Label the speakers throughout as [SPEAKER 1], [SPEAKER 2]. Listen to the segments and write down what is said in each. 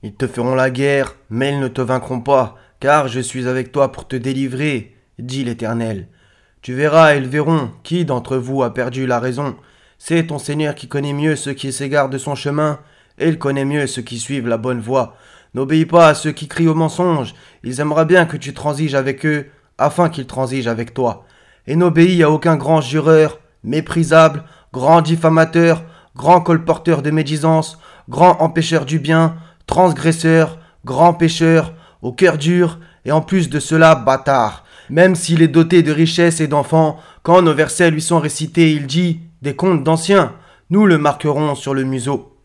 [SPEAKER 1] Ils te feront la guerre, mais ils ne te vaincront pas, car je suis avec toi pour te délivrer, dit l'Éternel. Tu verras et ils verront qui d'entre vous a perdu la raison. C'est ton Seigneur qui connaît mieux ceux qui s'égarent de son chemin, et il connaît mieux ceux qui suivent la bonne voie. N'obéis pas à ceux qui crient au mensonge, ils aimeraient bien que tu transiges avec eux, afin qu'ils transigent avec toi. Et n'obéis à aucun grand jureur, méprisable, grand diffamateur, grand colporteur de médisance, grand empêcheur du bien, transgresseur, grand pécheur, au cœur dur, et en plus de cela, bâtard. Même s'il est doté de richesses et d'enfants, quand nos versets lui sont récités, il dit des contes d'anciens, nous le marquerons sur le museau.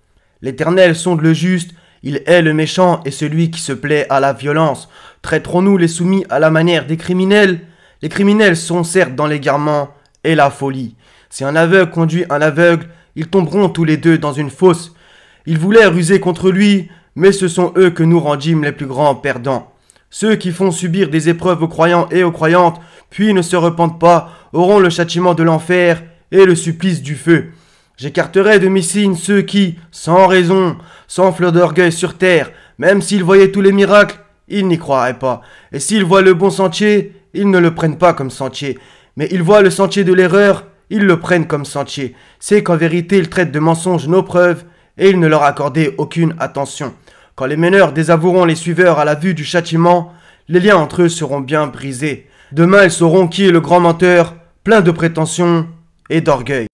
[SPEAKER 1] L'Éternel sonde le juste, il hait le méchant et celui qui se plaît à la violence. Traiterons-nous les soumis à la manière des criminels? Les criminels sont certes dans l'égarement et la folie. Si un aveugle conduit un aveugle, ils tomberont tous les deux dans une fosse. Ils voulaient ruser contre lui, mais ce sont eux que nous rendîmes les plus grands perdants. Ceux qui font subir des épreuves aux croyants et aux croyantes, puis ne se repentent pas, auront le châtiment de l'enfer et le supplice du feu. J'écarterai de mes signes ceux qui, sans raison, s'enflent d'orgueil sur terre, même s'ils voyaient tous les miracles, ils n'y croiraient pas. Et s'ils voient le bon sentier, ils ne le prennent pas comme sentier. Mais ils voient le sentier de l'erreur, ils le prennent comme sentier. C'est qu'en vérité, ils traitent de mensonges nos preuves, et ils ne leur accordaient aucune attention. Quand les meneurs désavoueront les suiveurs à la vue du châtiment, les liens entre eux seront bien brisés. Demain, ils sauront qui est le grand menteur, plein de prétentions et d'orgueil.